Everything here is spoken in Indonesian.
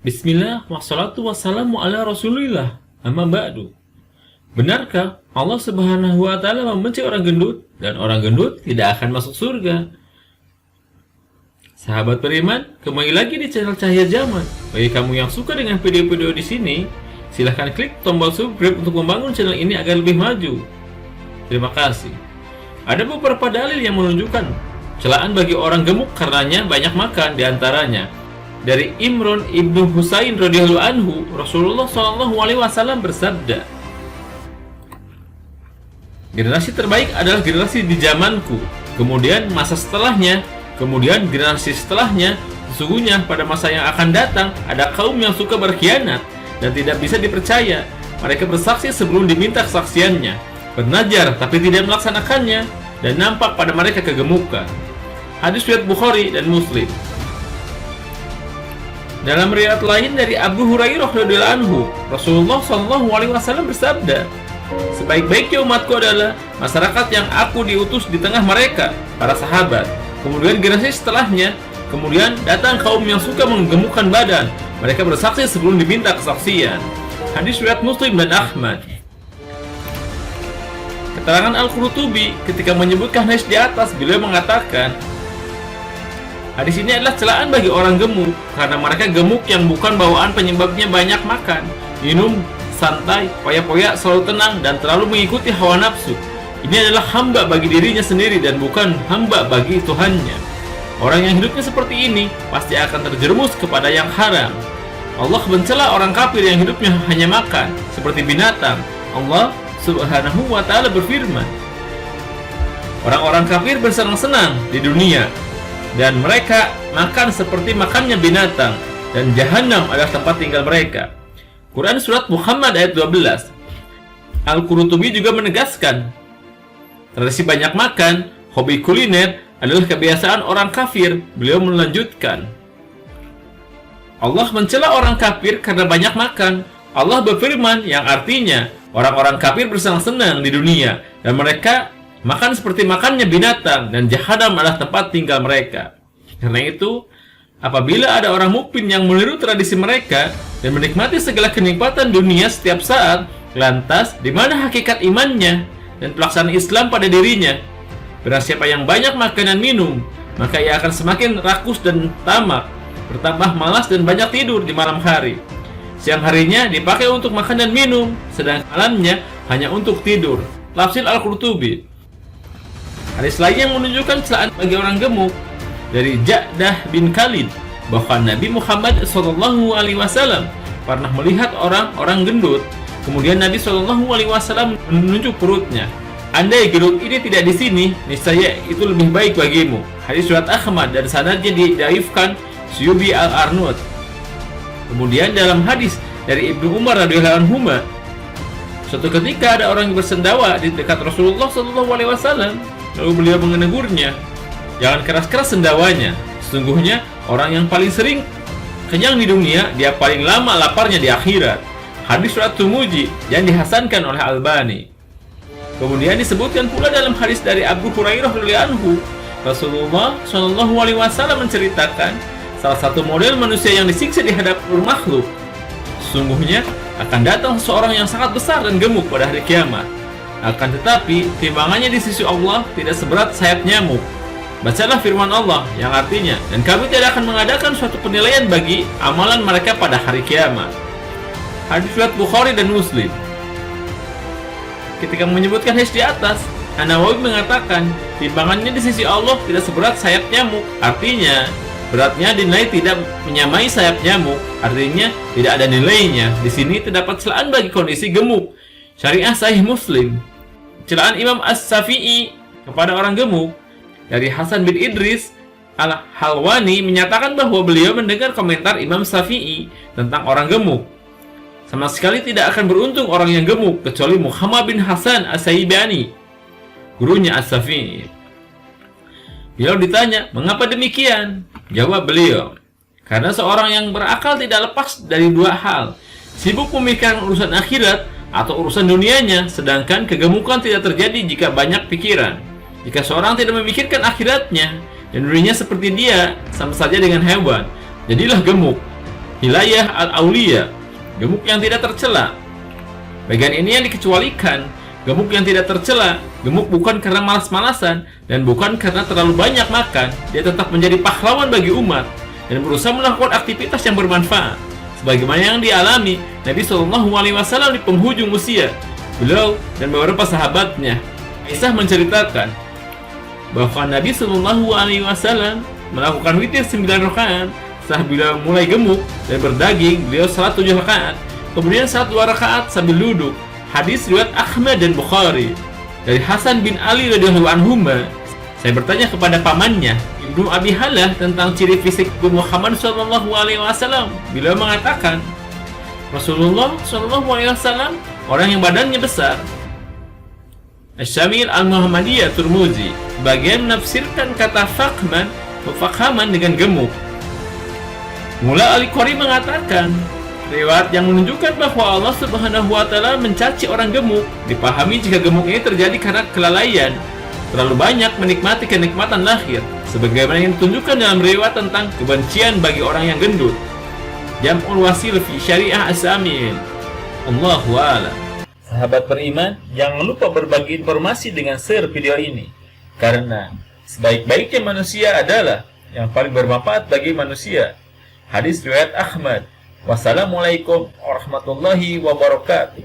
Bismillah, wassalatu wassalamu ala rasulillah, amma ba'du. Benarkah Allah subhanahu wa ta'ala membenci orang gendut dan orang gendut tidak akan masuk surga? Sahabat beriman, kembali lagi di channel Cahaya Zaman. Bagi kamu yang suka dengan video-video di sini, silahkan klik tombol subscribe untuk membangun channel ini agar lebih maju. Terima kasih. Ada beberapa dalil yang menunjukkan celaan bagi orang gemuk karenanya banyak makan, diantaranya dari Imran ibnu Husain radhiyallahu anhu, Rasulullah SAW bersabda, generasi terbaik adalah generasi di zamanku, kemudian masa setelahnya, kemudian generasi setelahnya. Sesungguhnya pada masa yang akan datang ada kaum yang suka berkhianat dan tidak bisa dipercaya. Mereka bersaksi sebelum diminta kesaksiannya, bernajar tapi tidak melaksanakannya, dan nampak pada mereka kegemukan. Hadis riwayat Bukhari dan Muslim. Dalam riwayat lain dari Abu Hurairah radhiyallahu anhu, Rasulullah SAW bersabda, sebaik-baiknya umatku adalah masyarakat yang aku diutus di tengah mereka, para sahabat. Kemudian generasi setelahnya, kemudian datang kaum yang suka menggemukkan badan. Mereka bersaksi sebelum diminta kesaksian. Hadis riwayat Muslim dan Ahmad. Keterangan Al-Qurtubi ketika menyebutkan hadis di atas, beliau mengatakan, hadis ini adalah celaan bagi orang gemuk, karena mereka gemuk yang bukan bawaan penyebabnya banyak makan, minum, santai, poya-poya, selalu tenang, dan terlalu mengikuti hawa nafsu. Ini adalah hamba bagi dirinya sendiri dan bukan hamba bagi Tuhannya. Orang yang hidupnya seperti ini pasti akan terjerumus kepada yang haram. Allah mencela orang kafir yang hidupnya hanya makan seperti binatang. Allah Subhanahu wa ta'ala berfirman, orang-orang kafir bersenang-senang di dunia dan mereka makan seperti makannya binatang, dan jahanam adalah tempat tinggal mereka. Quran Surat Muhammad ayat 12. Al-Qurtubi juga menegaskan, tradisi banyak makan, hobi kuliner adalah kebiasaan orang kafir. Beliau melanjutkan, Allah mencela orang kafir karena banyak makan. Allah berfirman yang artinya, orang-orang kafir bersenang-senang di dunia dan mereka makan seperti makannya binatang, dan jahanam adalah tempat tinggal mereka. Karena itu, apabila ada orang mukmin yang meniru tradisi mereka dan menikmati segala kenikmatan dunia setiap saat, lantas di mana hakikat imannya dan pelaksanaan Islam pada dirinya? Barang siapa yang banyak makan dan minum, maka ia akan semakin rakus dan tamak, bertambah malas dan banyak tidur di malam hari. Siang harinya dipakai untuk makan dan minum, sedang malamnya hanya untuk tidur. Tafsir Al-Qurtubi. Hadis lain yang menunjukkan celaan bagi orang gemuk dari Ja'dah bin Khalid, bahwa Nabi Muhammad SAW pernah melihat orang-orang gendut. Kemudian Nabi SAW menunjuk perutnya. Andai gendut ini tidak di sini, niscaya itu lebih baik bagimu. Hadis riwayat Ahmad dan sanadnya didhaifkan Syubi Al-Arnud. Kemudian dalam hadis dari Ibnu Umar radhiyallahu anhu, suatu ketika ada orang yang bersendawa di dekat Rasulullah SAW. Lalu beliau menegurnya, jangan keras-keras sendawanya. Sesungguhnya orang yang paling sering kenyang di dunia, dia paling lama laparnya di akhirat. Hadis riwayat Tirmidzi yang dihasankan oleh Albani. Kemudian disebutkan pula dalam hadis dari Abu Hurairah radhiyallahu anhu, Rasulullah SAW menceritakan salah satu model manusia yang disiksa di hadapan makhluk. Sesungguhnya akan datang seseorang yang sangat besar dan gemuk pada hari kiamat. Akan tetapi timbangannya di sisi Allah tidak seberat sayap nyamuk. Bacalah firman Allah yang artinya, dan kami tidak akan mengadakan suatu penilaian bagi amalan mereka pada hari kiamat. Hadis riwayat Bukhari dan Muslim. Ketika menyebutkan hadis di atas, An-Nawawi mengatakan timbangannya di sisi Allah tidak seberat sayap nyamuk. Artinya beratnya dinilai tidak menyamai sayap nyamuk. Artinya tidak ada nilainya. Di sini terdapat celaan bagi kondisi gemuk. Syariah Sahih Muslim. Celaan Imam As-Syafi'i kepada orang gemuk dari Hasan bin Idris Al-Halwani menyatakan bahwa beliau mendengar komentar Imam Syafi'i tentang orang gemuk. Sama sekali tidak akan beruntung orang yang gemuk kecuali Muhammad bin Hasan As-Saibani, gurunya As-Syafi'i. Beliau ditanya, mengapa demikian? Jawab beliau, karena seorang yang berakal tidak lepas dari dua hal, sibuk memikirkan urusan akhirat atau urusan dunianya, sedangkan kegemukan tidak terjadi jika banyak pikiran. Jika seorang tidak memikirkan akhiratnya dan dunianya seperti dia, sama saja dengan hewan. Jadilah gemuk. hilayah al-auliya, gemuk yang tidak tercela. Bagian ini yang dikecualikan, gemuk yang tidak tercela, gemuk bukan karena malas-malasan dan bukan karena terlalu banyak makan. Dia tetap menjadi pahlawan bagi umat dan berusaha melakukan aktivitas yang bermanfaat, sebagaimana yang dialami Nabi SAW di penghujung usia. Beliau dan beberapa sahabatnya, Aisyah menceritakan bahwa Nabi SAW melakukan witir 9 rakaat. Setelah beliau mulai gemuk dan berdaging, beliau salat 7 rakaat, kemudian salat 2 rakaat sambil duduk. Hadis riwayat Ahmad dan Bukhari. Dari Hasan bin Ali radhiyallahu anhuma, saya bertanya kepada pamannya Ibnu Abi Halah tentang ciri fisik Muhammad SAW. Beliau mengatakan, Rasulullah SAW orang yang badannya besar. Asy-Syamil Al-Muhammadiyah Turmuzi bagian menafsirkan kata fakhaman dengan gemuk. Mula Al-Qari mengatakan, riwayat yang menunjukkan bahwa Allah Subhanahu wa taala mencaci orang gemuk dipahami jika gemuk ini terjadi karena kelalaian, terlalu banyak menikmati kenikmatan lahir, sebagaimana yang ditunjukkan dalam riwayat tentang kebencian bagi orang yang gendut. Jam'ul Wasil fi Syariah As-Samin. Allahu a'lam. Sahabat beriman, jangan lupa berbagi informasi dengan share video ini, karena sebaik-baiknya manusia adalah yang paling bermanfaat bagi manusia. Hadis riwayat Ahmad. Wassalamualaikum warahmatullahi wabarakatuh.